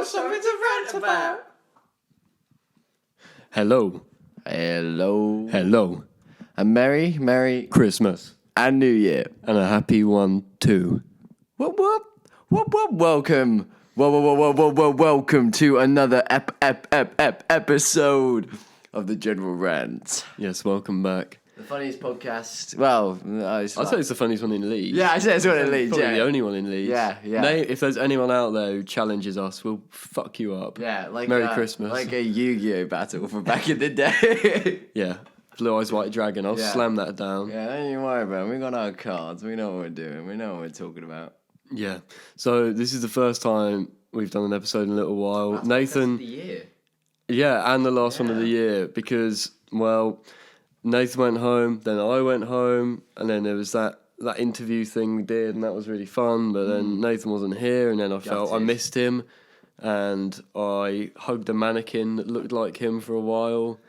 got something to rant about. Hello. A merry Christmas. and New Year. And a happy one too. Whoop. Welcome. Welcome to another episode of the General Rant. Yes, welcome back. The funniest podcast. Well, I'd say it's the funniest one in Leeds. yeah, I said it's one in Leeds. Probably Yeah, the only one in Leeds. Yeah. If there's anyone out there who challenges us, we'll fuck you up. Yeah, like Merry Christmas. like a Yu-Gi-Oh battle from back in the day. Yeah. Blue Eyes White Dragon. I'll slam that down. Yeah, don't you worry about it. We got our cards. We know what we're doing. We know what we're talking about. Yeah. So this is the first time we've done an episode in a little while. Nathan. The year. Yeah, and the last one of the year because, well, Nathan went home, then I went home, and then there was that interview thing we did, and that was really fun, but then Nathan wasn't here, and then I felt I missed him, and I hugged a mannequin that looked like him for a while,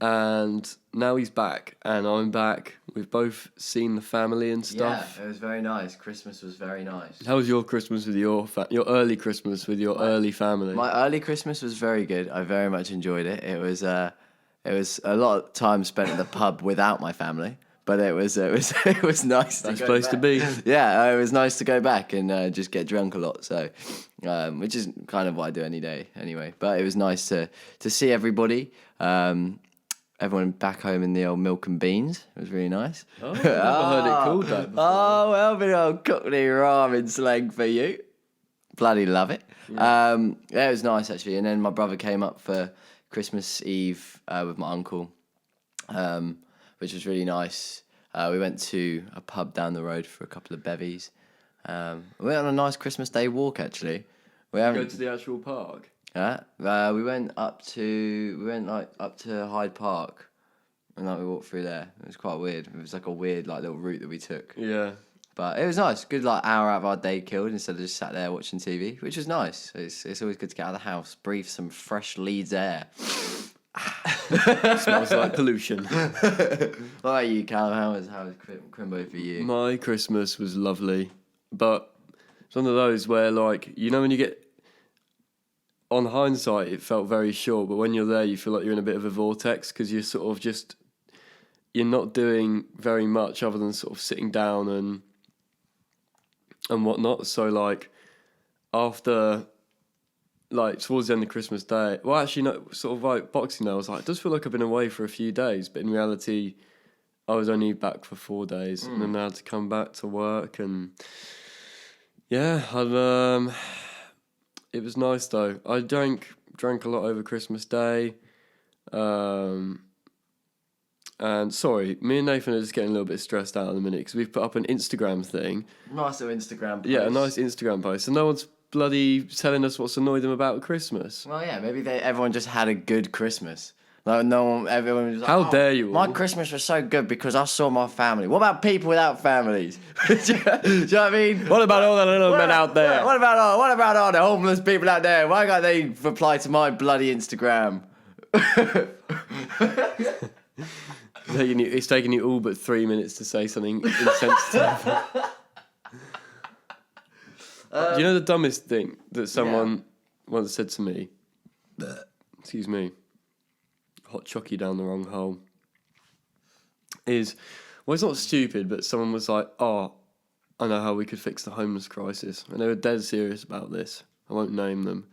and now he's back, and I'm back. We've both seen the family and stuff. Yeah, it was very nice. Christmas was very nice. How was your Christmas with your early Christmas with your early family? My early Christmas was very good. I very much enjoyed it. It was a lot of time spent at the pub without my family, but it was nice. Nice place to be. Yeah, it was nice to go back and just get drunk a lot. So, which is kind of what I do any day anyway. But it was nice to see everybody. Everyone back home in the old milk and beans. It was really nice. Oh, I've never heard it called that before. Oh, well, bit of old Cockney ramen slang for you. Bloody love it. Yeah, it was nice actually. And then my brother came up for Christmas Eve with my uncle, which was really nice. We went to a pub down the road for a couple of bevies. We went on a nice Christmas Day walk actually. Go to the actual park? We went up to Hyde Park, and we walked through there. It was quite weird. It was like a weird little route that we took. Yeah. But it was nice. Good hour out of our day killed instead of just sat there watching TV, which was nice. It's always good to get out of the house, breathe some fresh Leeds air. Smells like pollution. What about you, Callum? How was Crimbo for you? My Christmas was lovely, but it's one of those where, like, you know when you get... On hindsight, it felt very short, but when you're there, you feel like you're in a bit of a vortex because you're sort of just... You're not doing very much other than sort of sitting down and whatnot. So, like, after... Like, towards the end of Christmas Day... Well, actually, no, sort of like Boxing Day, I was like, it does feel like I've been away for a few days, but in reality, I was only back for 4 days, and then I had to come back to work, and... Yeah, it was nice though. I drank a lot over Christmas Day. And sorry, me and Nathan are just getting a little bit stressed out in a minute because we've put up an Instagram thing. Nice little Instagram post. Yeah, a nice Instagram post. And no one's bloody telling us what's annoyed them about Christmas. Well, yeah, maybe everyone just had a good Christmas. Like, everyone was like, how dare you all? My Christmas was so good because I saw my family. What about people without families? do you know what I mean? What about all the little men out there? What about all the homeless people out there? Why can't they reply to my bloody Instagram? It's taken you all but 3 minutes to say something insensitive. Do you know the dumbest thing that someone once said to me? Excuse me. Hot chocky down the wrong hole. It's not stupid, but someone was like, oh, I know how we could fix the homeless crisis. And they were dead serious about this. I won't name them.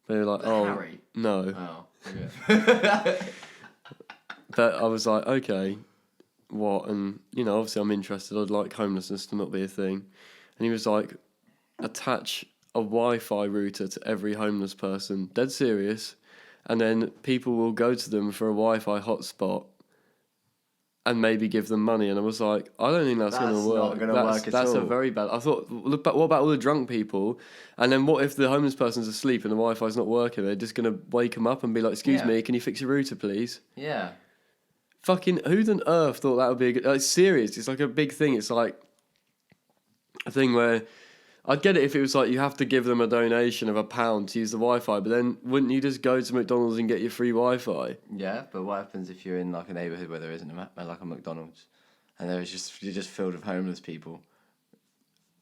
They were like, Harry? No. Oh, okay. But I was like, okay, what? And, obviously I'm interested. I'd like homelessness to not be a thing. And he was like, attach a Wi-Fi router to every homeless person. Dead serious. And then people will go to them for a Wi-Fi hotspot and maybe give them money. And I was like, I don't think that's going to work. Not going to work at all. That's a very bad... I thought, what about all the drunk people? And then what if the homeless person's asleep and the Wi-Fi's not working? They're just going to wake them up and be like, excuse me, can you fix your router, please? Yeah. Fucking, who on earth thought that would be a good... It's serious. It's like a big thing. It's like a thing where... I'd get it if it was like you have to give them a donation of £1 to use the Wi-Fi, but then wouldn't you just go to McDonald's and get your free Wi-Fi? Yeah, but what happens if you're in like a neighbourhood where there isn't like a McDonald's, and you're just filled with homeless people?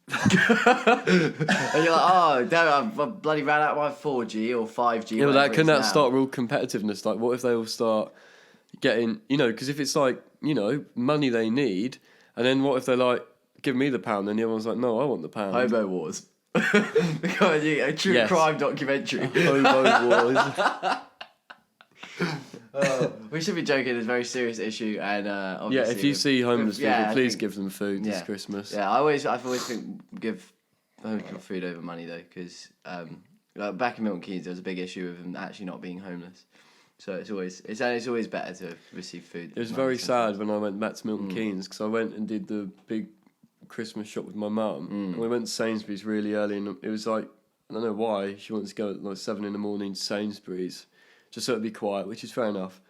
And you're like, oh, damn, I bloody ran out of my 4G or 5G. Yeah, but whatever can it is that now. start real competitiveness? Like, what if they all start getting, because if it's like, money they need, and then what if they're like, give me the pound, and the other one's like, no, I want the pound. Hobo Wars. A true crime documentary. Hobo Wars. We should be joking. It's a very serious issue, and obviously, if you see homeless people, please give them food this yeah. Christmas. Yeah, I've always think give homeless people food over money though, because back in Milton Keynes there was a big issue of them actually not being homeless. So it's always better to receive food. It was very sad when I went back to Milton Keynes, because I went and did the big Christmas shop with my mum. And we went to Sainsbury's really early, and it was like, I don't know why she wanted to go at like 7 a.m. to Sainsbury's, just so it'd be quiet, which is fair enough.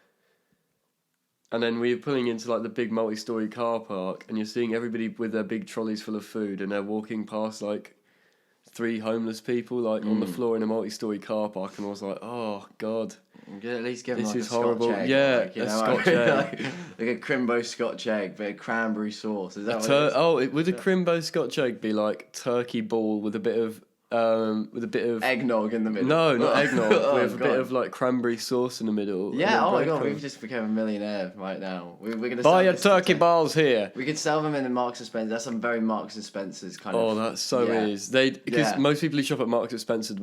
And then we were pulling into like the big multi-storey car park, and you're seeing everybody with their big trolleys full of food, and they're walking past like 3 homeless people like on the floor in a multi-storey car park, and I was like, oh god, you could at least give them this like is a horrible. Scotch egg, Yeah, a Scotch egg, like a Crimbo Scotch egg, bit of cranberry sauce. Is that what it is? Would a Crimbo Scotch egg be like turkey ball with a bit of eggnog in the middle? No, not eggnog. Oh, with a bit of like cranberry sauce in the middle. Yeah. Oh my god, we've just become a millionaire right now. We're gonna buy sell your this turkey balls here. We could sell them in the Marks and Spencer. That's some very Marks and Spencer's kind of. Oh, that is. Because most people who shop at Marks and Spencer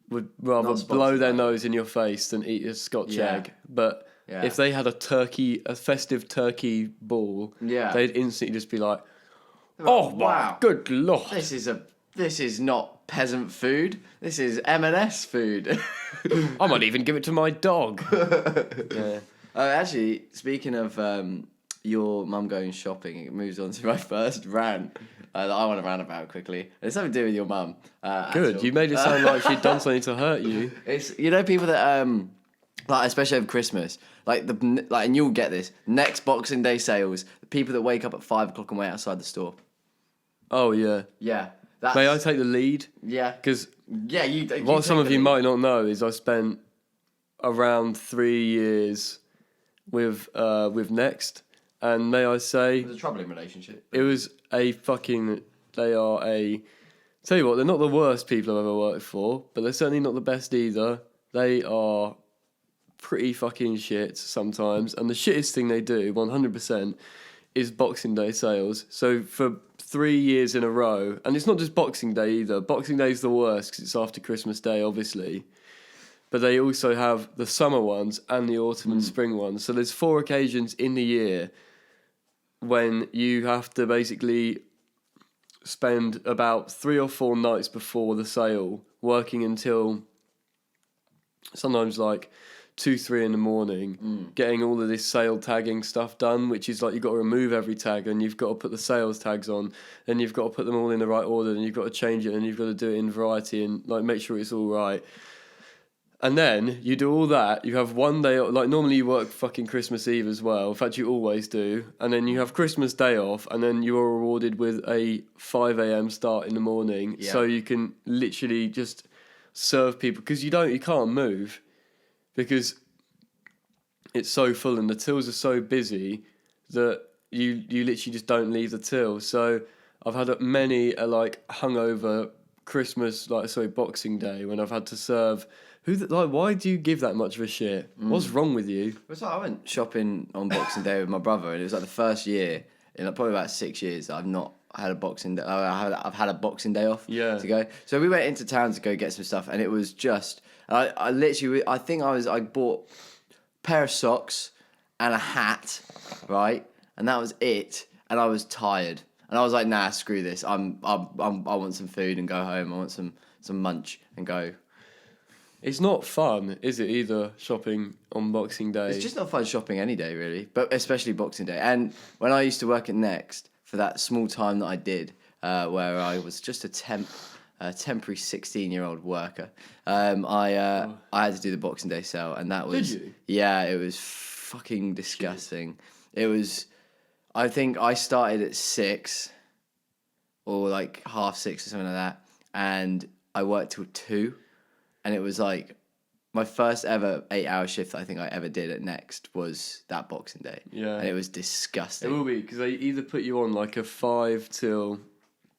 would rather blow their nose in your face than eat a Scotch egg. But if they had a festive turkey ball, they'd instantly just be like, oh wow, good lord, this is not peasant food. This is M&S food. I might even give it to my dog. Yeah. Actually, speaking of your mum going shopping, it moves on to my first rant that I want to rant about quickly. It's nothing to do with your mum. Good. You made it sound like she'd done something to hurt you. It's people that like especially over Christmas, and you'll get this next Boxing Day sales. The people that wake up at 5 o'clock and wait outside the store. Oh yeah. Yeah. May I take the lead? Yeah. Because what some of you might not know is I spent around 3 years with Next, and may I say, it was a troubling relationship. It was a fucking. They are a. Tell you what, they're not the worst people I've ever worked for, but they're certainly not the best either. They are pretty fucking shit sometimes, and the shittest thing they do, 100%, is Boxing Day sales. So for 3 years in a row, and it's not just Boxing Day either. Boxing Day is the worst because it's after Christmas Day, obviously. But they also have the summer ones and the autumn and spring ones. So there's 4 occasions in the year when you have to basically spend about 3 or 4 nights before the sale working until sometimes like 2-3 in the morning, getting all of this sale tagging stuff done, which is like you've got to remove every tag and you've got to put the sales tags on, and you've got to put them all in the right order, and you've got to change it, and you've got to do it in variety and like make sure it's all right. And then you do all that. You have one day, like normally you work fucking Christmas Eve as well. In fact, you always do. And then you have Christmas Day off, and then you are rewarded with a 5 a.m. start in the morning, so you can literally just serve people because you can't move. Because it's so full and the tills are so busy that you literally just don't leave the till. So I've had many like hungover Christmas, Boxing Day when I've had to serve. Why do you give that much of a shit? What's wrong with you? I went shopping on Boxing Day with my brother, and it was like the first year in probably about 6 years that I've not had a Boxing Day. I've had a Boxing Day off to go. So we went into town to go get some stuff, and it was just. I bought a pair of socks and a hat, right, and that was it. And I was tired, and I was like, "Nah, screw this. I want some food and go home. I want some munch and go." It's not fun, is it? Either shopping on Boxing Day. It's just not fun shopping any day, really, but especially Boxing Day. And when I used to work at Next for that small time that I did, where I was just a temporary 16-year-old worker. I had to do the Boxing Day sale, and that was. Did you? Yeah, it was fucking disgusting. It was. I think I started at 6, or like 6:30 or something like that, and I worked till 2, and it was like my first ever 8-hour shift that I think I ever did at Next was that Boxing Day. Yeah, and it was disgusting. It will be because they either put you on like a 5 till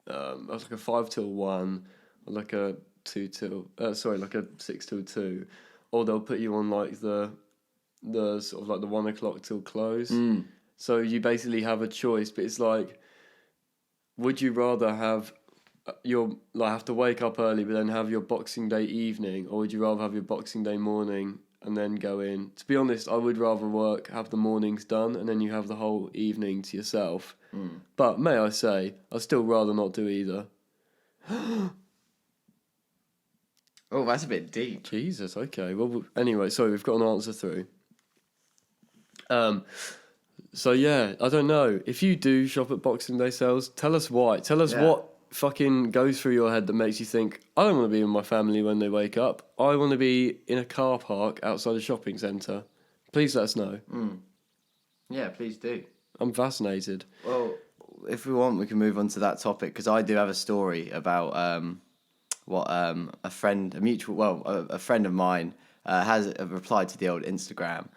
like a 5 till 1, or like a 2 till like a 6 till 2, or they'll put you on like the sort of like the 1 o'clock till close. So you basically have a choice, but it's like, would you rather have have to wake up early but then have your Boxing Day evening, or would you rather have your Boxing Day morning and then go in? To be honest, I would rather have the mornings done and then you have the whole evening to yourself. But may I say, I'd still rather not do either. Oh, that's a bit deep. Jesus, okay. Well, anyway, so we've got an answer through. So yeah, I don't know. If you do shop at Boxing Day sales, tell us why. Tell us what fucking goes through your head that makes you think, I don't want to be with my family when they wake up. I want to be in a car park outside a shopping centre. Please let us know. Yeah, please do. I'm fascinated. Well, if we want, we can move on to that topic, because I do have a story about a friend of mine has replied to the old Instagram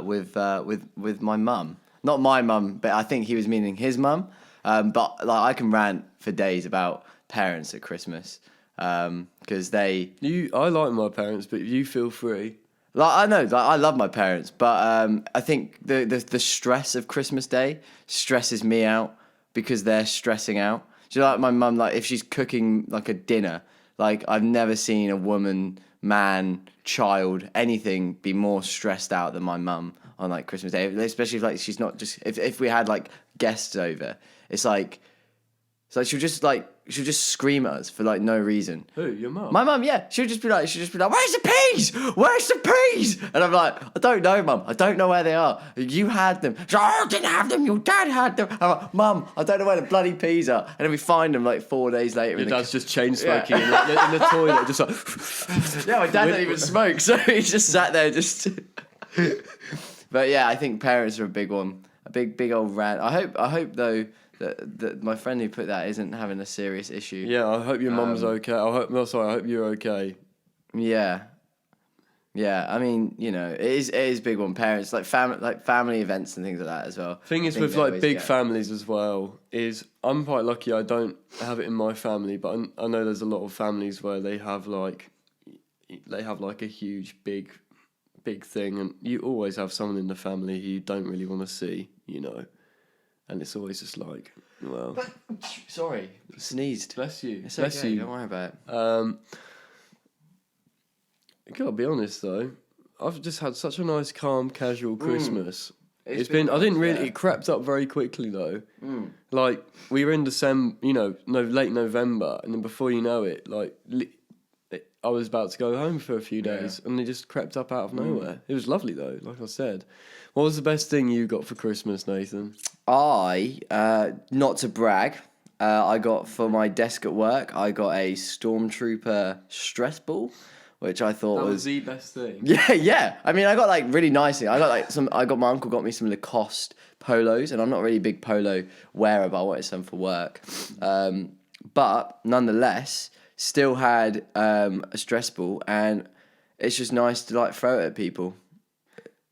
with my mum. Not my mum, but I think he was meaning his mum. But like, I can rant for days about parents at Christmas, because I like my parents, but you feel free. Like, I know, like, I love my parents, but I think the stress of Christmas Day stresses me out because they're stressing out. Do you know, like my mum, like if she's cooking like a dinner, like I've never seen a woman, man, child, anything be more stressed out than my mum on like Christmas Day. Especially if like she's not just if we had like guests over, it's like she'll just scream at us for like no reason. Who? Your mum? My mum, yeah. She'll just be like, where's the peas? Where's the peas? And I'm like, I don't know, Mum. I don't know where they are. You had them. She's like, I didn't have them. Your dad had them. I'm like, Mum, I don't know where the bloody peas are. And then we find them like 4 days later. Your dad's just chain smoking in the toilet, just like. Yeah, my dad doesn't even smoke, so he's just sat there just. But yeah, I think parents are a big one. A big old rant. I hope though, that my friend who put that isn't having a serious issue. Yeah, I hope your mum's okay. I hope you're okay. Yeah. I mean, you know, it is big one. Parents like family events and things like that as well. Thing is with like big families as well is I'm quite lucky I don't have it in my family, but I know there's a lot of families where they have like a huge big thing, and you always have someone in the family who you don't really want to see, you know. And it's always just like, well... Sorry, sneezed. Bless you. It's Bless okay, you. Don't worry about it. I gotta be honest though, I've just had such a nice, calm, casual Christmas. It's been I didn't really... Yeah. It crept up very quickly though. Like, we were in December, you know, late November, and then before you know it, like... I was about to go home for a few days, and they just crept up out of nowhere. It was lovely though, like I said. What was the best thing you got for Christmas, Nathan? Not to brag, I got for my desk at work, I got a Stormtrooper stress ball, which I thought was the best thing. Yeah. I mean, I got like really nice things. My uncle got me some Lacoste polos, and I'm not really a big polo wearer, but I wanted some for work. But nonetheless, still had a stress ball, and it's just nice to like throw it at people.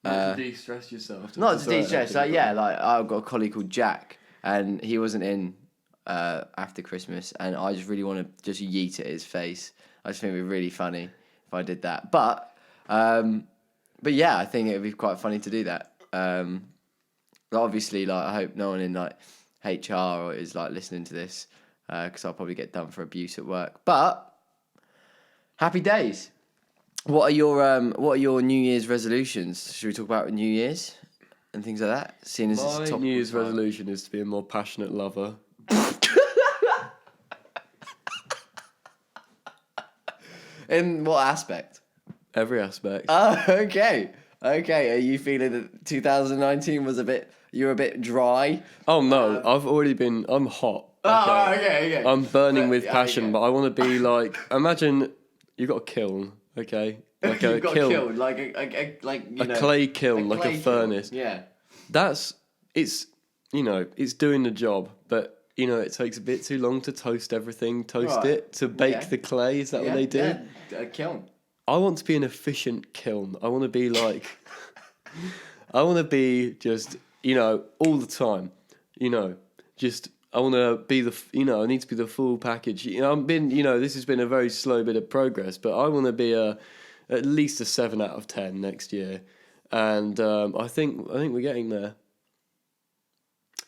Not to de-stress yourself. Not to de-stress. Like I've got a colleague called Jack, and he wasn't in after Christmas, and I just really want to just yeet it at his face. I just think it'd be really funny if I did that. But yeah, I think it'd be quite funny to do that. Obviously, like I hope no one in like HR is like listening to this, because I'll probably get done for abuse at work. But happy days. What are your New Year's resolutions? Should we talk about New Year's and things like that? Seeing as my New Year's resolution is to be a more passionate lover. In what aspect? Every aspect. Oh, okay. Are you feeling that 2019 was you were a bit dry? Oh no, I'm hot. Oh, okay. I'm burning with passion, but I want to be like, imagine you've got a kiln, okay? Like a kiln, like a clay kiln, like a furnace. Yeah. It's doing the job, but you know, it takes a bit too long to toast everything, it to bake the clay. Is that what they do? Yeah, a kiln. I want to be an efficient kiln. I want to be like, I want to be just, you know, all the time, you know, just I want to be I need to be the full package. This has been a very slow bit of progress, but I want to be at least a 7 out of 10 next year, and I think we're getting there.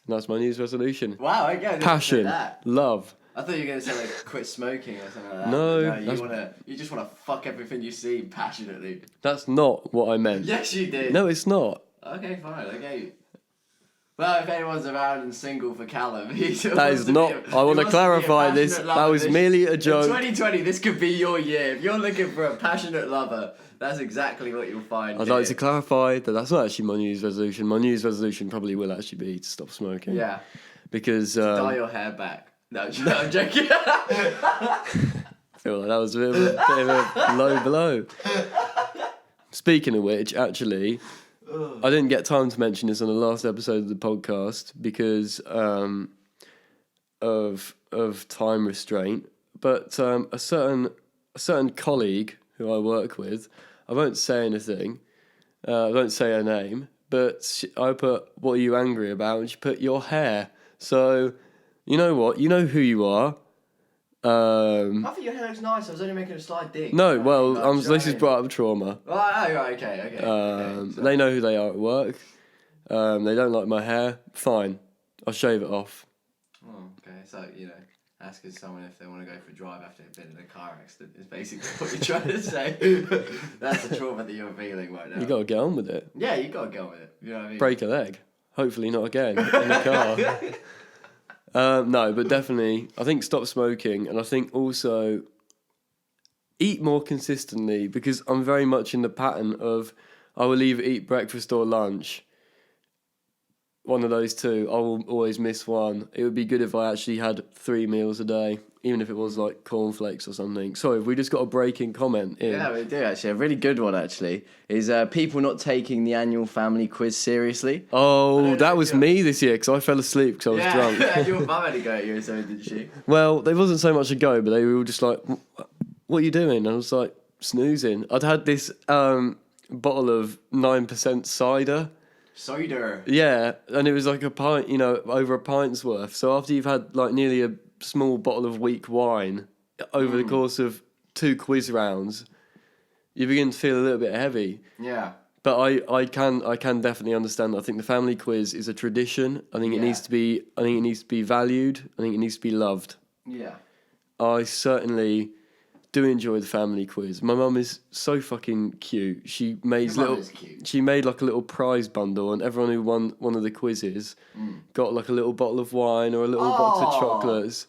And that's my New Year's resolution. Wow, okay. Passion, love. I thought you were going to say like quit smoking or something like that. No, you just want to fuck everything you see passionately. That's not what I meant. Yes, you did. No, it's not. Okay, fine. Okay. Well, if anyone's around and single for Callum, that is not. I want to clarify this. That was merely a joke. In 2020, this could be your year. If you're looking for a passionate lover, that's exactly what you'll find. I'd like to clarify that that's not actually my New Year's resolution. My New Year's resolution probably will actually be to stop smoking. Yeah. Because dye your hair back. No, I'm joking. I feel like that was a bit of a low blow. Speaking of which, actually, I didn't get time to mention this on the last episode of the podcast because of time restraint. But a certain colleague who I work with, I won't say anything, I won't say her name, but I put, "What are you angry about?" and she put, "Your hair." So, you know what? You know who you are. I think your hair looks nice. I was only making a slight dig. No, well, this is brought up trauma. Oh, right, okay. They know who they are at work. They don't like my hair. Fine, I'll shave it off. Oh, okay. So, asking someone if they want to go for a drive after they've been in a car accident is basically what you're trying to say. That's the trauma that you're feeling right now. You got to get on with it. Yeah, you got to get on with it. You know what I mean? Break a leg. Hopefully not again in the car. No, but definitely, I think stop smoking, and I think also eat more consistently, because I'm very much in the pattern of I will either eat breakfast or lunch. One of those two. I will always miss one. It would be good if I actually had 3 meals a day, even if it was like cornflakes or something. Sorry, we just got a breaking comment in. Yeah, we do actually. A really good one actually is people not taking the annual family quiz seriously. Oh, that was me this year because I fell asleep because I was drunk. Yeah, your mum had a go at you or something, didn't she? Well, there wasn't so much a go, but they were all just like, "What are you doing?" And I was like, snoozing. I'd had this bottle of 9% cider. Cider. Yeah, and it was like a pint, over a pint's worth. So after you've had like nearly a small bottle of weak wine over the course of 2 quiz rounds, you begin to feel a little bit heavy. Yeah. But I can definitely understand that. I think the family quiz is a tradition. I think it needs to be valued. I think it needs to be loved. Yeah. I certainly do enjoy the family quiz. My mum is so fucking cute. She made like a little prize bundle, and everyone who won one of the quizzes got like a little bottle of wine or a little box of chocolates.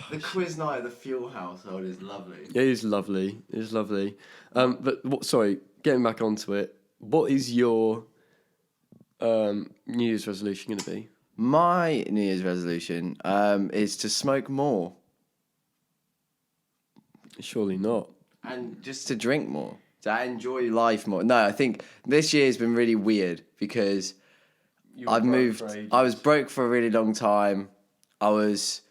The quiz night at the Fuel household is lovely. It is lovely. It is lovely. Sorry, getting back onto it. What is your New Year's resolution going to be? My New Year's resolution is to smoke more. Surely not. And just to drink more. To enjoy life more. No, I think this year has been really weird because I've moved. I was broke for a really long time. I was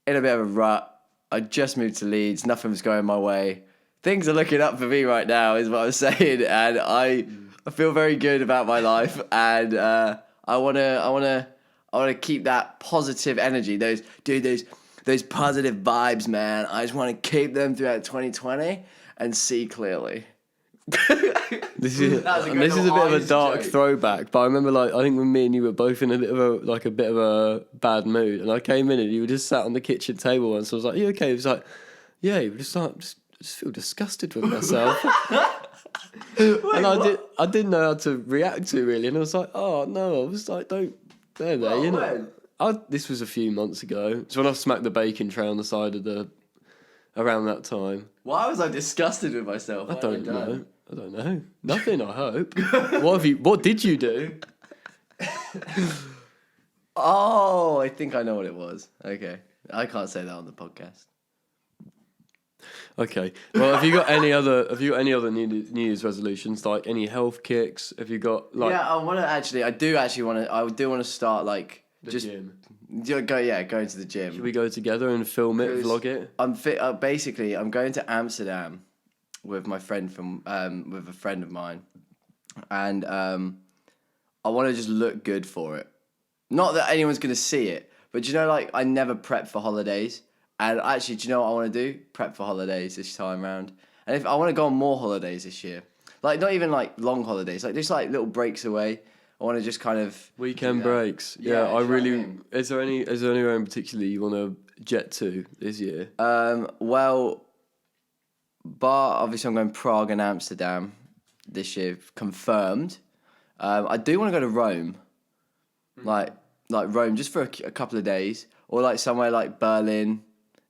in a bit of a rut. I just moved to Leeds. Nothing was going my way. Things are looking up for me right now, is what I'm saying, and I feel very good about my life, and I wanna keep that positive energy. Those positive vibes, man. I just want to keep them throughout 2020 and see clearly. This is a bit of a dark throwback, but I remember I think when me and you were both in a bit of a bad mood, and I came in and you were just sat on the kitchen table once. So I was like, "You okay?" He was like, "Yeah." You were just like, just feel disgusted with myself. And I didn't know how to react to it really, and I was like, "Oh no!" I was like, "Don't there, you know." This was a few months ago. It's when I smacked the bacon tray on the side of around that time. Why was I disgusted with myself? I don't know. Nothing, I hope. What did you do? Oh, I think I know what it was. Okay. I can't say that on the podcast. Okay. Well, have you got any other New Year's resolutions, like any health kicks? Have you got like? Yeah, I do want to start like gym. Going to the gym. Should we go together and film it, vlog it? Basically, I'm going to Amsterdam with my friend with a friend of mine, and I want to just look good for it. Not that anyone's going to see it, But do you know, like, I never prep for holidays. And actually, do you know what I want to do? Prep for holidays this time round. And if I want to go on more holidays this year, like not even like long holidays, like just like little breaks away. I want to just kind of Weekend breaks. Yeah, I really. Is there anywhere in particular you want to jet to this year? Well, obviously I'm going Prague and Amsterdam this year, confirmed. I do want to go to Rome, like Rome, just for a couple of days, or like somewhere like Berlin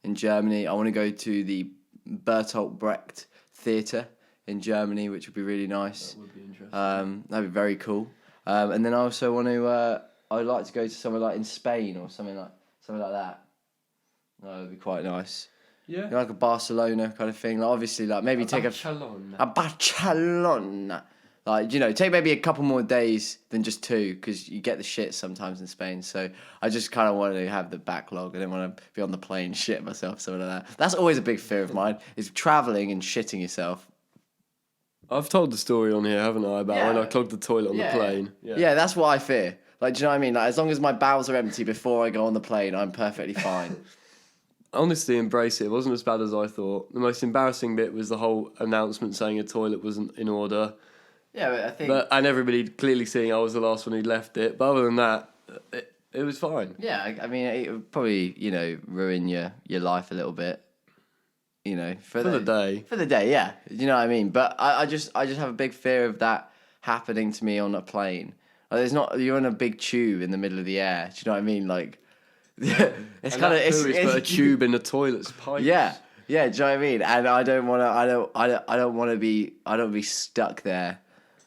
in Germany. I want to go to the Bertolt Brecht Theatre in Germany, which would be really nice. That would be interesting. That'd be very cool. And then I also want to. I'd like to go to somewhere like in Spain or something like that. That would be quite nice. Yeah. You know, like a Barcelona kind of thing. Like obviously, like maybe take a Barcelona. Like, you know, take maybe a couple more days than just 2 because you get the shit sometimes in Spain. So I just kind of want to have the backlog. I don't want to be on the plane shit myself, something like that. That's always a big fear of mine, is travelling and shitting yourself. I've told the story on here, haven't I, about when I clogged the toilet on the plane. Yeah, that's what I fear. Like, do you know what I mean? Like, as long as my bowels are empty before I go on the plane, I'm perfectly fine. Honestly, embrace it. It wasn't as bad as I thought. The most embarrassing bit was the whole announcement saying a toilet wasn't in order. Yeah, but I think... and everybody clearly seeing I was the last one who'd left it. But other than that, it was fine. Yeah, I mean, it would probably, you know, ruin your life a little bit. You know, for the day. For the day, yeah. You know what I mean? But I just have a big fear of that happening to me on a plane. Like, you're in a big tube in the middle of the air. Do you know what I mean? Like, it's kind of... It's put a tube in the toilet's pipes. Yeah. Yeah, do you know what I mean? And I don't want to be stuck there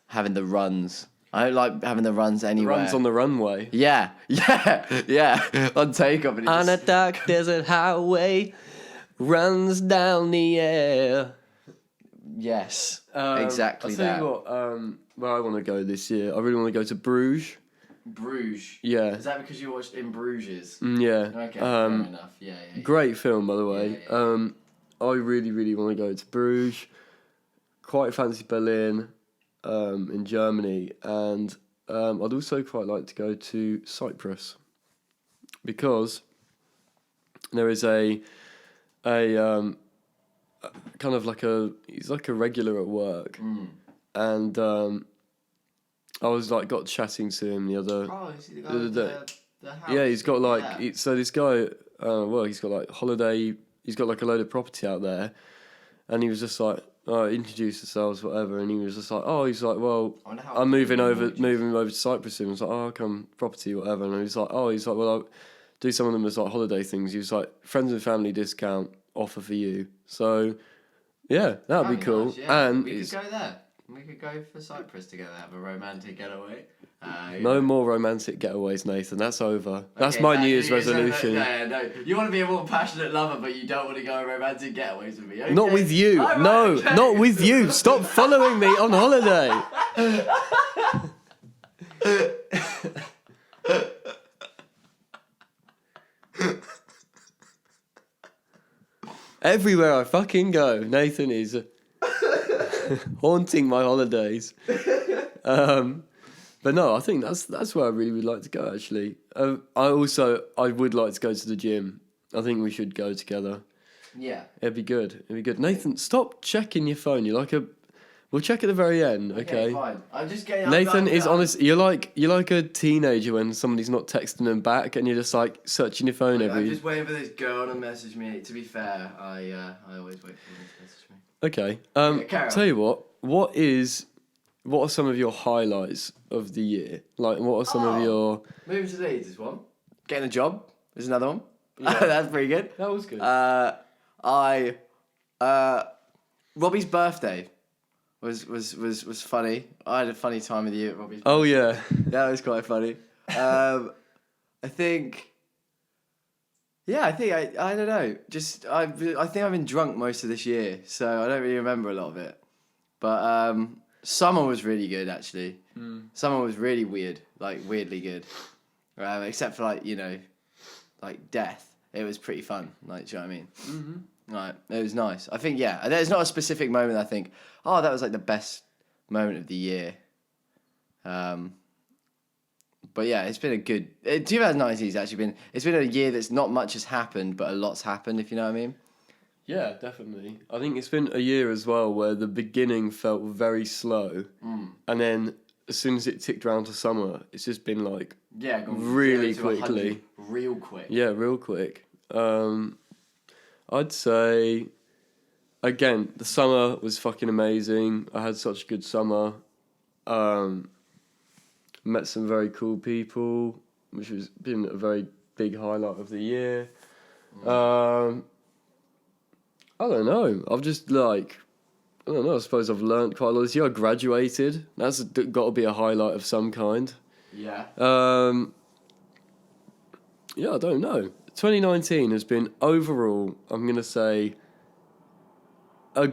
having the runs. I don't like having the runs anywhere. Runs on the runway. Yeah. On takeoff. And on a dark desert highway, runs down the air. Yes, exactly I'll tell you what, where I want to go this year, I really want to go to Bruges. Bruges? Yeah. Is that because you watched In Bruges? Yeah. Okay, fair enough. Yeah. Great film, by the way. Yeah. I really, really want to go to Bruges. Quite fancy Berlin, in Germany, and I'd also quite like to go to Cyprus because there is a kind of like he's like a regular at work, and I was like got chatting to him the other day. The house. Yeah, he's got like so this guy, he's got like he's got like a load of property out there, and he was just like, introduce yourselves, whatever, and he was just like, he's like, well, I'm moving over to Cyprus soon. I was like, I'll come property, whatever, and he's like, well, I'll do some of them as like holiday things. He was like, friends and family discount offer for you. So, yeah, that'd be cool. Nice, yeah. And we could go there. We could go for Cyprus together, have a romantic getaway. No more romantic getaways, Nathan. That's over. That's my New Year's resolution. No. You want to be a more passionate lover, but you don't want to go on romantic getaways with me. Okay? Not with you. Not with you. Stop following me on holiday. Everywhere I fucking go, Nathan is haunting my holidays. But no, I think that's where I really would like to go, actually. I would like to go to the gym. I think we should go together. Yeah. It'd be good. Nathan, stop checking your phone. We'll check at the very end, okay? Fine. I'm just getting... Nathan is honest. You're like a teenager when somebody's not texting them back, and you're just like searching your phone I'm just waiting for this girl to message me. To be fair, I always wait for them to message me. Okay. Tell you what are some of your highlights of the year? Like, what are some of your... Moving to Leeds is one. Getting a job is another one. Yeah. That's pretty good. That was good. Robbie's birthday was funny. I had a funny time of the year at Robbie's birthday. Oh, yeah. That was quite funny. I think I don't know. Just I think I've been drunk most of this year, so I don't really remember a lot of it. But summer was really good, actually. Summer was really weird, like weirdly good. Except for like death. It was pretty fun. Like, do you know what I mean? Mm-hmm. Like, it was nice. I think there's not a specific moment I think, that was like the best moment of the year. But yeah, it's been a good. 2019 has actually been. It's been a year that's not much has happened, but a lot's happened. If you know what I mean. Yeah, definitely. I think it's been a year as well where the beginning felt very slow, and then as soon as it ticked around to summer, it's just been like Yeah, gone really 0 to 100 quickly. real quick. Yeah, real quick. I'd say, again, the summer was fucking amazing. I had such a good summer. Met some very cool people, which has been a very big highlight of the year. I don't know. I've just like, I don't know. I suppose I've learnt quite a lot this year. I graduated. That's got to be a highlight of some kind. Yeah. Yeah, I don't know. 2019 has been overall, I'm gonna say, a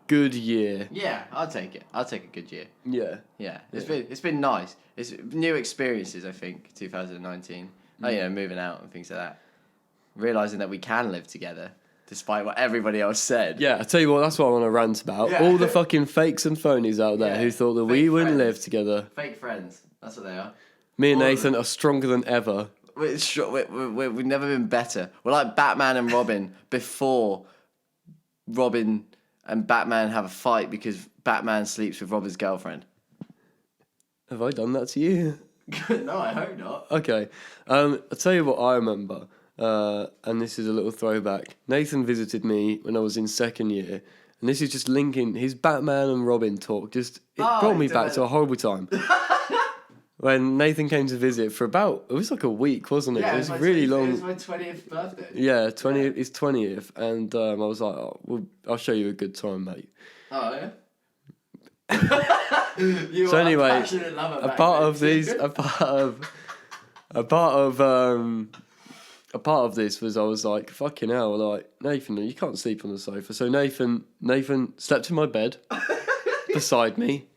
good year. Yeah, I'll take it. I'll take a good year. Yeah. Yeah, it's been nice. It's new experiences. I think 2019. Oh, you know, moving out and things like that. Realizing that we can live together, despite what everybody else said. Yeah, I tell you what, that's what I want to rant about. Yeah. All the fucking fakes and phonies out there Yeah. who thought that Fake we wouldn't friends. live together. Fake friends. That's what they are. Me and All of Nathan are stronger than ever. We've never been better. We're like Batman and Robin before Robin and Batman have a fight because Batman sleeps with Robin's girlfriend. Have I done that to you? No, I hope not. Okay. I'll tell you what I remember, and this is a little throwback. Nathan visited me when I was in second year, and this is just linking his Batman and Robin talk. It brought me back to a horrible time. When Nathan came to visit for about, it was like a week, wasn't it? Yeah, it was really long. It was my 20th birthday. Yeah, 20th, his 20th, and I was like, oh, well, I'll show you a good time, mate. Oh, yeah? You So are anyway, a passionate lover, a part of this was I was like, fucking hell, like, Nathan, you can't sleep on the sofa. So Nathan slept in my bed beside me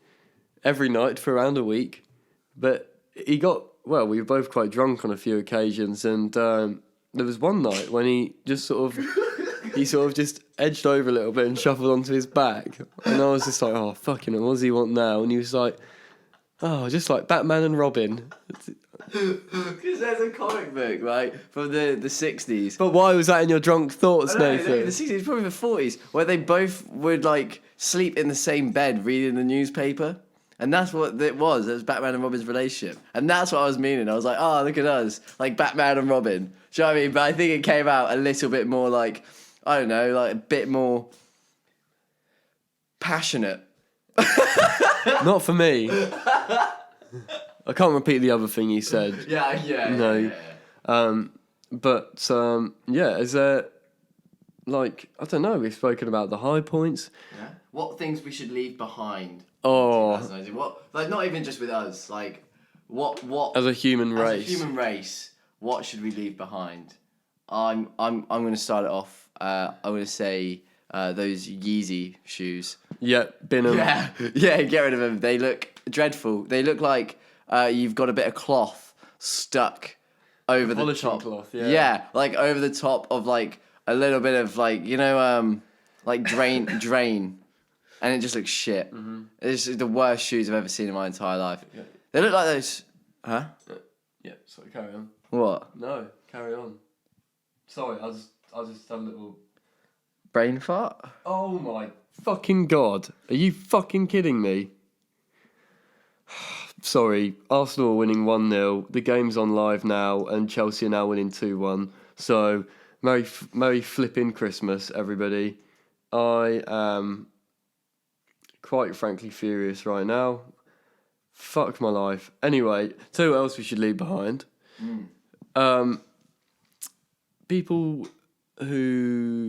every night for around a week. But we were both quite drunk on a few occasions, and there was one night when he sort of just edged over a little bit and shuffled onto his back, and I was just like, oh fucking hell, what does he want now? And he was like, oh, just like Batman and Robin. Because there's a comic book, right, from the 60s. But why was that in your drunk thoughts, Nathan? No, the 60s, probably the 40s, where they both would, like, sleep in the same bed reading the newspaper. And that's what it was. It was Batman and Robin's relationship. And that's what I was meaning. I was like, oh, look at us. Like Batman and Robin. Do you know what I mean? But I think it came out a little bit more like, I don't know, like a bit more passionate. Not for me. I can't repeat the other thing you said. Yeah. No. Yeah. But is there, like, I don't know, we've spoken about the high points. Yeah. What things we should leave behind? Oh. What, like, not even just with us, like, what As a human race. As a human race, what should we leave behind? I'm going to start it off. I'm going to say those Yeezy shoes. Yeah, bin 'em. Yeah, get rid of them. They look dreadful. They look like you've got a bit of cloth stuck over the Polishing top. cloth, yeah. Yeah, like over the top of like a little bit of like, you know, like drain. And it just looks shit. Mm-hmm. It's the worst shoes I've ever seen in my entire life. Yeah. They look like those... Huh? Yeah, sorry, carry on. What? No, carry on. Sorry, I just had a little... Brain fart? Oh my fucking God. Are you fucking kidding me? Sorry, Arsenal are winning 1-0. The game's on live now, and Chelsea are now winning 2-1. So, Merry flipping Christmas, everybody. I am... quite frankly furious right now. Fuck my life. Anyway, tell you what else we should leave behind. People who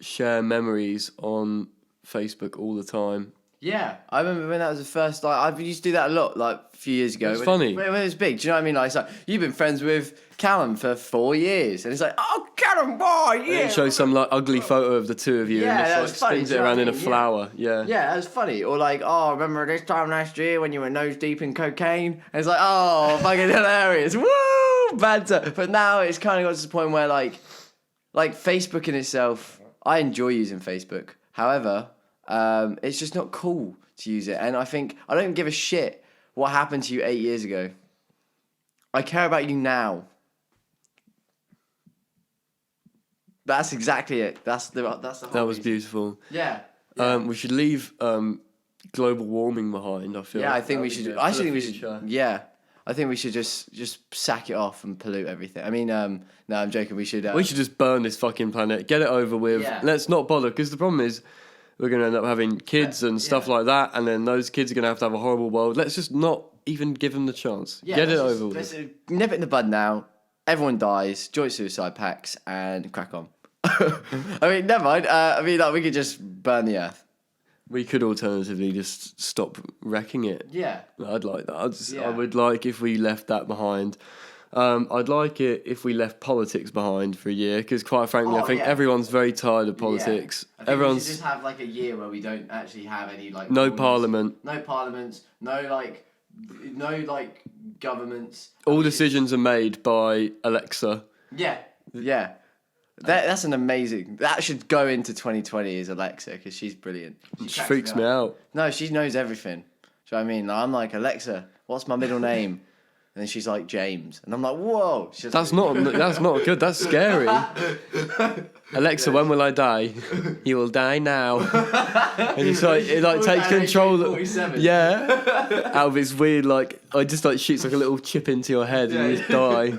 share memories on Facebook all the time. Yeah, I remember when that was the first. Like, I used to do that a lot, like a few years ago. It's funny. When it was big. Do you know what I mean? Like, it's like you've been friends with Callum for 4 years, and it's like, oh, Callum, boy, yeah. And it shows some like ugly photo of the two of you, Yeah, and that just was like funny, spins do it you know around what in I a mean? flower. Yeah. Yeah, that was funny. Or like, oh, remember this time last year when you were nose deep in cocaine? And it's like, oh, fucking hilarious. Woo! Banter. But now it's kind of got to the point where like Facebook in itself, I enjoy using Facebook. However, it's just not cool to use it. And I think I don't give a shit what happened to you 8 years ago. I care about you now. That's exactly it. That's the whole That was reason. beautiful. Yeah. We should leave global warming behind. I feel. Yeah, I think we should. I think we should. Future. Yeah, I think we should just sack it off and pollute everything. I mean, no, I'm joking. We should. We should just burn this fucking planet. Get it over with. Yeah. Let's not bother, because the problem is we're going to end up having kids and stuff like that, and then those kids are going to have a horrible world. Let's just not even give them the chance. Yeah, Get it let's over just, with. Let's nip it in the bud now. Everyone dies. Joint suicide pacts and crack on. I mean, never mind. We could just burn the earth. We could alternatively just stop wrecking it. Yeah. I'd like that. Yeah. I would like if we left that behind. I'd like it if we left politics behind for a year, because quite frankly, I think everyone's very tired of politics. Yeah. I think Everyone's we should just have like a year where we don't actually have any like no rules. parliament. No parliaments. No governments. All decisions are made by Alexa. Yeah. Yeah. That's an amazing. That should go into 2020 is Alexa, because she's brilliant. She freaks me out. No, she knows everything. Do you know what I mean? Like, I'm like, Alexa, what's my middle name? And then she's like, James. And I'm like, whoa. That's not good. That's scary. Alexa, when will I die? You will die now. And it's like, it like takes control. Yeah. Out of its weird, like, it just like shoots like a little chip into your head and you just die.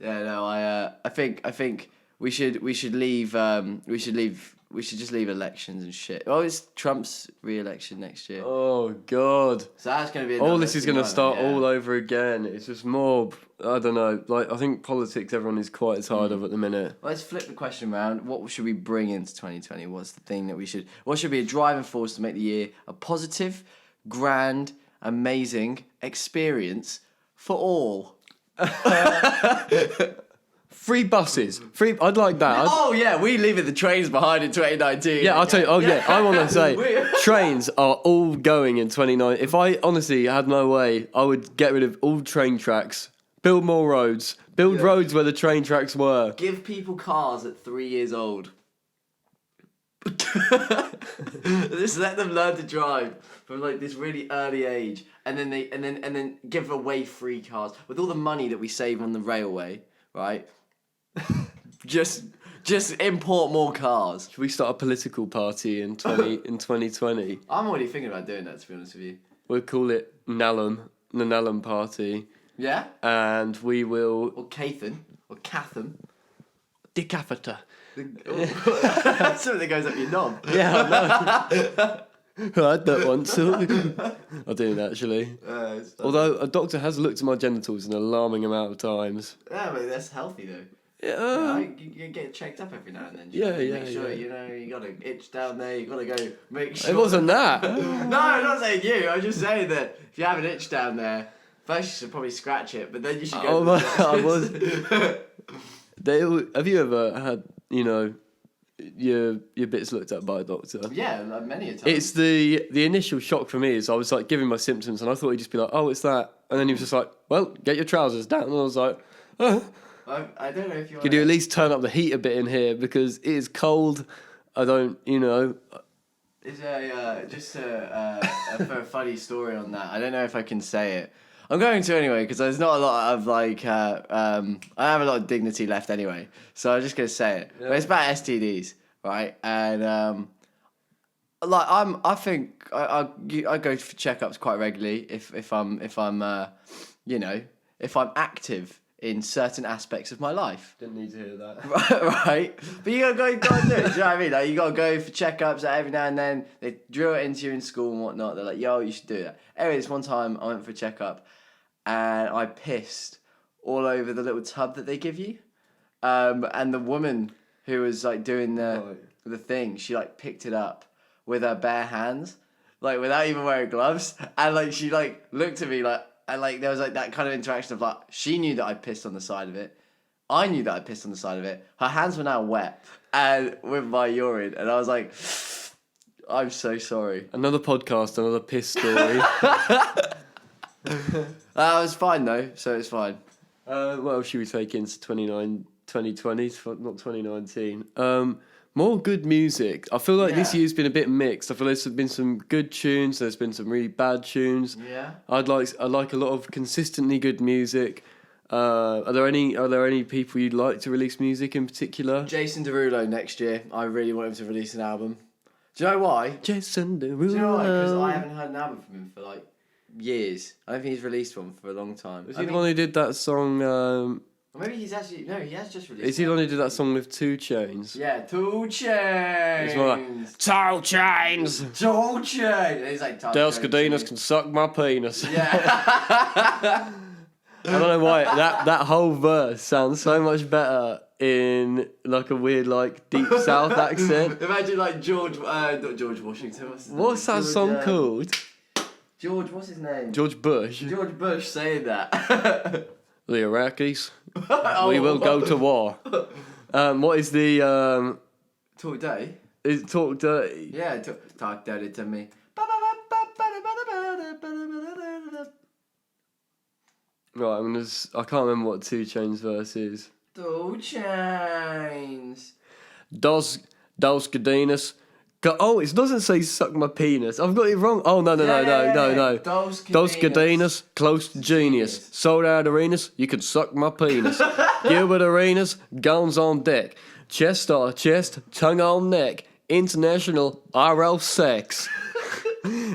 Yeah, no, I think we should leave. We should just leave elections and shit. Oh, it's Trump's re-election next year. Oh God! So that's gonna be all this is gonna start all over again. It's just more. I don't know. Like, I think politics, everyone is quite tired of at the minute. Let's flip the question around. What should we bring into 2020? What's the thing that we should? What should be a driving force to make the year a positive, grand, amazing experience for all? Free buses. I'd like that. Oh yeah, we leaving the trains behind in 2019. Yeah, I'll tell you. Oh yeah, I want to say trains are all going in 2019. If I honestly had my way, I would get rid of all train tracks, build more roads, build roads where the train tracks were. Give people cars at 3 years old. Just let them learn to drive from like this really early age, and then give away free cars with all the money that we save on the railway, right? just import more cars. Should we start a political party in 2020? I'm already thinking about doing that, to be honest with you. We'll call it the Nallum Party. Yeah. And we will. Or Cathan. Or Catham. Decapita. Something that goes up your knob. Yeah, I know. I had that once. I didn't actually. Although a doctor has looked at my genitals an alarming amount of times. Yeah, but that's healthy though. Yeah. You get checked up every now and then. Yeah. Make sure, you got an itch down there, you got to go make sure. It wasn't that. No, I'm not saying you. I'm just saying that if you have an itch down there, first you should probably scratch it, but then you should go. I was. Have you ever had, your bits looked at by a doctor? Yeah, like many a time. It's the initial shock for me is I was like giving my symptoms and I thought he'd just be like, oh, it's that, and then he was just like, well, get your trousers down, and I was like, oh. I don't know if you. Could you at least turn up the heat a bit in here because it is cold. I don't, It's for a funny story on that. I don't know if I can say it. I'm going to anyway because there's not a lot of like. I have a lot of dignity left anyway, so I'm just gonna say it. Yeah. But it's about STDs, right? And I think I go for checkups quite regularly if I'm active in certain aspects of my life. Didn't need to hear that. Right? But you gotta go and do it, do you know what I mean? Like, you gotta go for checkups every now and then. They drill it into you in school and whatnot. They're like, yo, you should do that. Anyway, this one time I went for a checkup and I pissed all over the little tub that they give you. And the woman who was like doing the thing, she like picked it up with her bare hands, like without even wearing gloves. And like she like looked at me like, and like there was like that kind of interaction of like she knew that I pissed on the side of it, I knew that I pissed on the side of it. Her hands were now wet and with my urine, and I was like, I'm so sorry. Another podcast, another piss story. It was fine though, so it's fine. What else should we take into 2020, not 2019? more good music. I feel like this Yeah. year's been a bit mixed. I feel there's been some good tunes. There's been some really bad tunes. Yeah. I like a lot of consistently good music. Are there any people you'd like to release music in particular? Jason Derulo next year. I really want him to release an album. Do you know why? Jason Derulo. Do you know why? Because I haven't heard an album from him for like years. I don't think he's released one for a long time. Was he the one who did that song? Or maybe he's actually he has just released. Is he the one who did that song with 2 Chainz? Yeah, 2 Chainz. It's more like 2 Chainz. 2 Chainz. He's like Dels Cadenas can suck my penis. Yeah. I don't know why that whole verse sounds so much better in like a weird like deep south accent. Imagine like George, not George Washington. What's that song called? George, what's his name? George Bush. George Bush saying that. The Iraqis. Oh. We will go to war. What is the Talk Dirty? Is Talk Dirty? Yeah, talk dirty to me. Right, I can't remember what 2 Chainz verse is. 2 Chainz. Dos Cadenas. It doesn't say suck my penis. I've got it wrong. Oh, no. Dos Dos Cadenas, close to genius. Sold out arenas, you can suck my penis. Gilbert Arenas, guns on deck. Chest on chest, tongue on neck. International RL sex.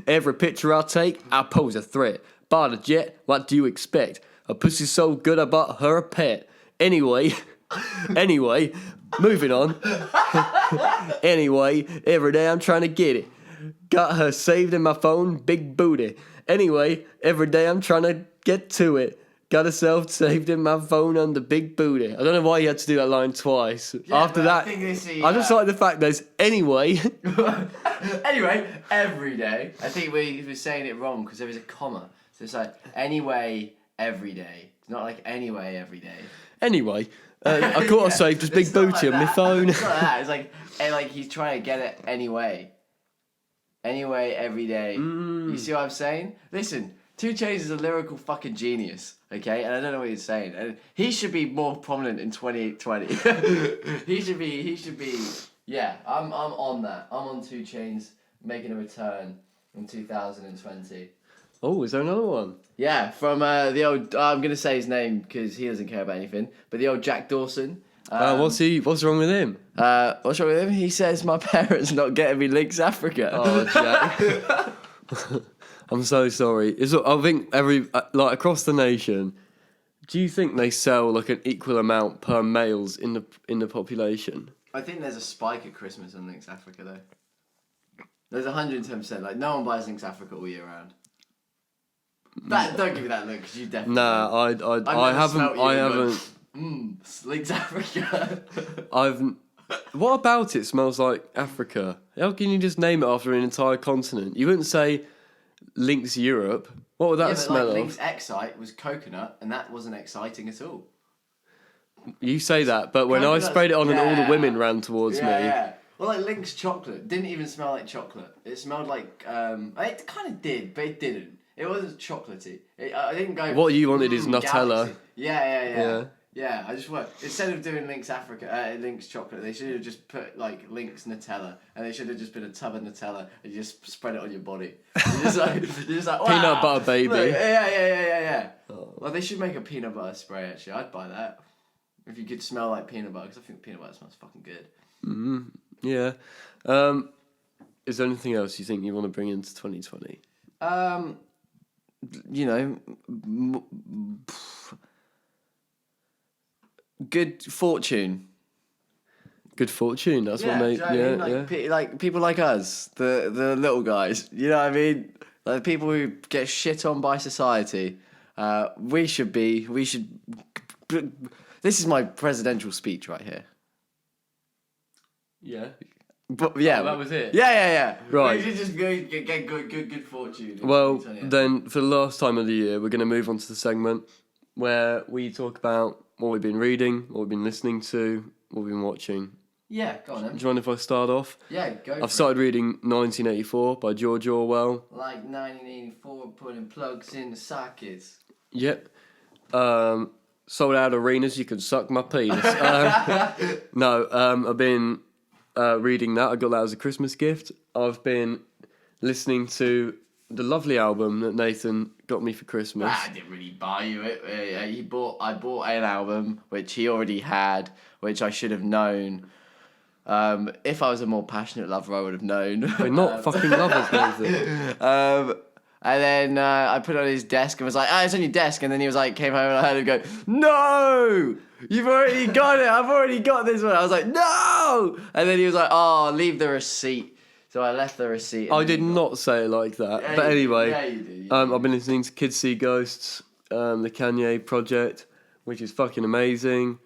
Every picture I take, I pose a threat. Bought a jet, what do you expect? A pussy so good I bought her a pet. Anyway, moving on. Anyway, every day I'm trying to get it. Got her saved in my phone, big booty. Anyway, every day I'm trying to get to it. Got herself saved in my phone under big booty. I don't know why you had to do that line twice. Yeah, After that, I just like the fact there's anyway. Anyway, every day. I think we were saying it wrong because there was a comma. So it's like anyway, every day. It's not like anyway, every day. Anyway, I caught her saved his big booty on my phone. It's not like that. It's like he's trying to get it anyway. Anyway, every day. You see what I'm saying? Listen, 2 Chainz is a lyrical fucking genius, okay? And I don't know what he's saying. And he should be more prominent in 2020. he should be. Yeah, I'm on that. I'm on 2 Chainz making a return in 2020. Oh, is there another one? Yeah, from the old. I'm gonna say his name because he doesn't care about anything. But the old Jack Dawson. What's wrong with him? What's wrong with him? He says my parents not getting me Links Africa. Oh, Jack. I'm so sorry. I think across the nation, do you think they sell like an equal amount per males in the population? I think there's a spike at Christmas on Links Africa though. There's 110%. Like no one buys Links Africa all year round. Don't give me that look because you definitely. Nah, I haven't. Links Africa. What about it smells like Africa? How can you just name it after an entire continent? You wouldn't say Links Europe. What would that smell of? Links Excite was coconut, and that wasn't exciting at all. You say that, but when I sprayed it on and all the women ran towards me. Yeah. Well, like Links chocolate didn't even smell like chocolate. It smelled like it kind of did, but it didn't. It wasn't chocolatey. I didn't go. What you wanted is Nutella. Galaxy. Yeah. I just want instead of doing Links Africa, Links chocolate, they should have just put like Links Nutella, and they should have just been a tub of Nutella and you just spread it on your body. You're just like wow, peanut butter baby. Look, yeah. Oh. Well, they should make a peanut butter spray. Actually, I'd buy that if you could smell like peanut butter, because I think peanut butter smells fucking good. Yeah. Is there anything else you think you want to bring into 2020? Good fortune. Good fortune. That's what they. Like people like us, the little guys. You know what I mean? Like people who get shit on by society. We should. This is my presidential speech right here. Yeah. But yeah, that was it. Yeah. Right. We should just get good fortune. Well, then for the last time of the year, we're going to move on to the segment where we talk about what we've been reading, what we've been listening to, what we've been watching. Yeah, go on then. Do you mind if I start off? Yeah, go. I've started reading 1984 by George Orwell. Like 1984, putting plugs in the sockets. Yep. Sold out arenas, you can suck my penis. I've been reading that. I got that as a Christmas gift. I've been listening to the lovely album that Nathan got me for Christmas. I didn't really buy you it. I bought an album which he already had, which I should have known. If I was a more passionate lover, I would have known. We're not fucking lovers, Nathan. And then I put it on his desk and was like, it's on your desk. And then he was like, came home and I heard him go, no, you've already got it. I've already got this one. I was like, no. And then he was like, oh, leave the receipt. So I left the receipt. I did not say it like that. Yeah, but anyway, yeah, you did. I've been listening to Kids See Ghosts, the Kanye project, which is fucking amazing.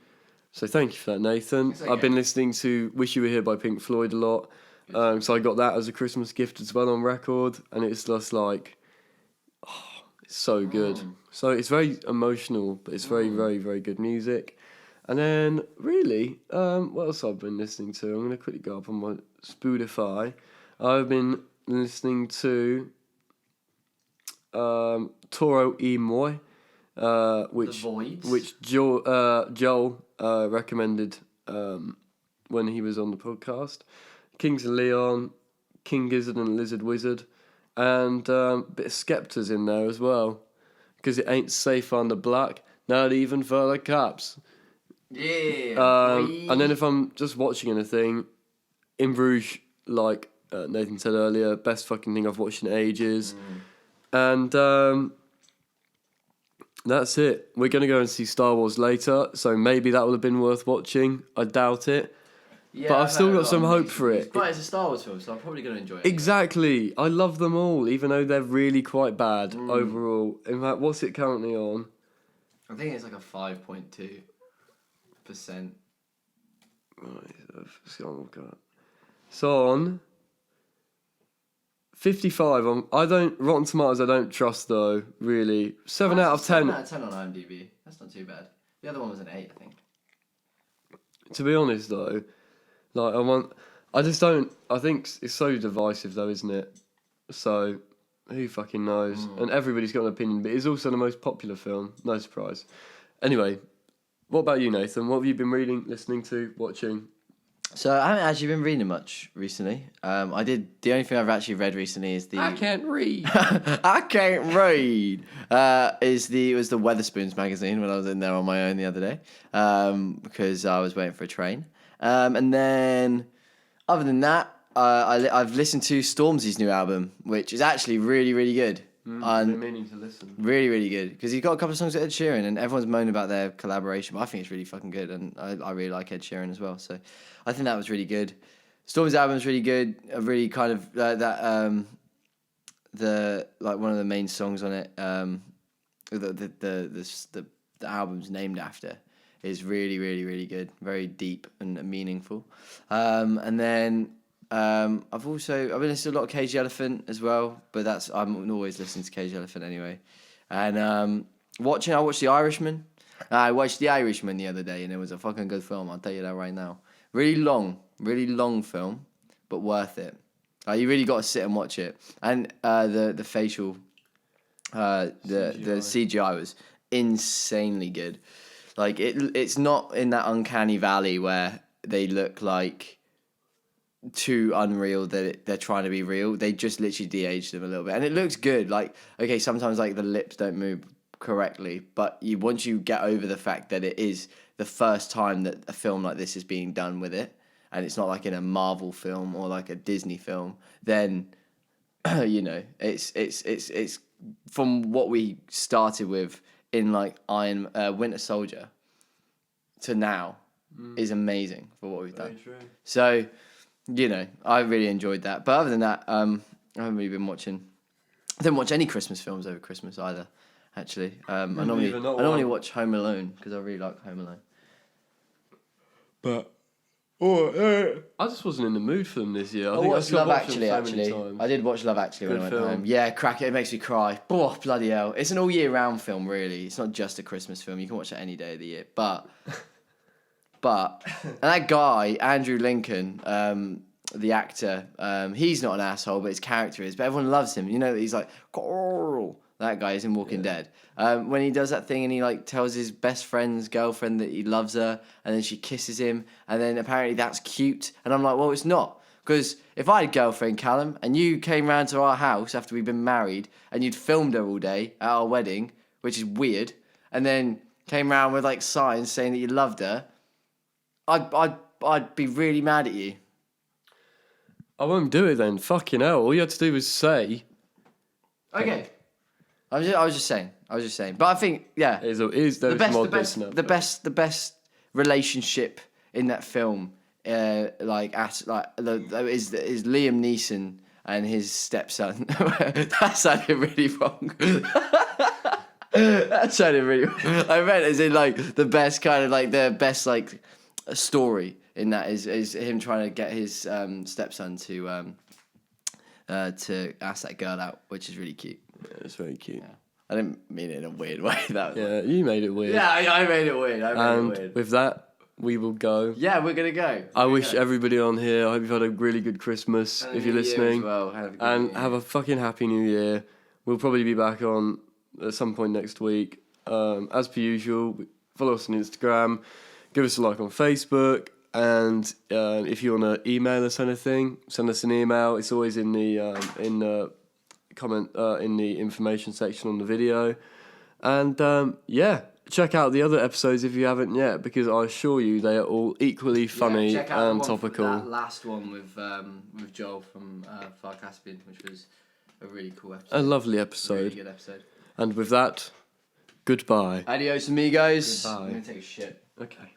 So thank you for that, Nathan. Okay. I've been listening to Wish You Were Here by Pink Floyd a lot. So I got that as a Christmas gift as well on record. And it's just like, it's so good. So it's very emotional, but it's very, very, very good music. And then, really, what else I've been listening to? I'm going to quickly go up on my Spotify. I've been listening to Toro y Moi, which Joel recommended when he was on the podcast. Kings of Leon, King Gizzard and Lizard Wizard, and a bit of Skepta's in there as well. Because it ain't safe on the block, not even for the cops. Yeah. And then if I'm just watching anything, In Bruges, like Nathan said earlier, best fucking thing I've watched in ages. And that's it. We're going to go and see Star Wars later, so maybe that would have been worth watching. I doubt it. Yeah, but I've still got some hope for it. But it's a Star Wars film, so I'm probably going to enjoy it. Exactly. I love them all, even though they're really quite bad overall. In fact, what's it currently on? I think it's like a 5.2%. Right, so on 55. Rotten Tomatoes I don't trust though, really. 7 out of 10. 7 out of 10 on IMDb. That's not too bad. The other one was an 8, I think. To be honest though, like I think it's so divisive though, isn't it? So who fucking knows? And everybody's got an opinion, but it's also the most popular film. No surprise. Anyway, what about you, Nathan? What have you been reading, listening to, watching? So I haven't actually been reading much recently. I did. The only thing I've actually read recently is the. I can't read. I can't read. It was the Weatherspoons magazine when I was in there on my own the other day, because I was waiting for a train. And then, other than that, I've listened to Stormzy's new album, which is actually really, really good. I've been meaning to listen. Really, really good, because he's got a couple of songs with Ed Sheeran, and everyone's moaning about their collaboration, but I think it's really fucking good, and I really like Ed Sheeran as well, so I think that was really good. Stormzy's album's really good. A really kind of one of the main songs on it, the album's named after, is really, really, really good. Very deep and meaningful. And then I've been listening to a lot of Cage the Elephant as well, but I'm always listening to Cage the Elephant anyway. And I watched The Irishman. I watched The Irishman the other day, and it was a fucking good film. I'll tell you that right now. Really long film, but worth it. You really got to sit and watch it. And the facial, the CGI was insanely good. Like it's not in that uncanny valley where they look like too unreal that they're trying to be real. They just literally de-aged them a little bit, and it looks good. Like, okay, sometimes like the lips don't move correctly, but once you get over the fact that it is the first time that a film like this is being done with it, and it's not like in a Marvel film or like a Disney film, then it's from what we started with in like Winter Soldier to now is amazing for what we've done. Very true. So, I really enjoyed that. But other than that, I haven't really been watching. I didn't watch any Christmas films over Christmas either. Actually, I normally watch Home Alone because I really like Home Alone. But I just wasn't in the mood for them this year. I watched Love Actually. Times. I did watch Love Actually when I went film. home. Yeah, crack it. It makes me cry. Oh, bloody hell! It's an all year round film, really. It's not just a Christmas film. You can watch it any day of the year. But and that guy Andrew Lincoln, the actor, he's not an asshole, but his character is. But everyone loves him. He's like Carl. That guy is in Walking Dead. When he does that thing and he like tells his best friend's girlfriend that he loves her, and then she kisses him, and then apparently that's cute. And I'm like, well, it's not. Because if I had a girlfriend, Callum, and you came round to our house after we'd been married, and you'd filmed her all day at our wedding, which is weird, and then came round with like signs saying that you loved her, I'd be really mad at you. I won't do it then. Fucking hell. All you had to do was say. Okay. I was just saying. But I think, yeah. The best relationship in that film, is Liam Neeson and his stepson. That sounded really wrong. That sounded really wrong. I meant as in like the best kind of like the best like story in that is him trying to get his stepson to ask that girl out, which is really cute. Yeah, it's very cute. Yeah. I didn't mean it in a weird way. That was you made it weird. Yeah, I made it weird. And with that, we will go. Yeah, we're gonna go. I wish everybody on here, I hope you've had a really good Christmas if you're listening. Have a fucking happy new year. We'll probably be back on at some point next week. As per usual, follow us on Instagram, give us a like on Facebook, and if you want to email us anything, send us an email. It's always in the comment in the information section on the video. And check out the other episodes if you haven't yet, because I assure you they are all equally funny and topical. That last one with Joel from Far Caspian, which was a really cool episode. A lovely episode. Really good episode. And with that, goodbye. Adios, amigos. Goodbye. I'm gonna take a shit. Okay.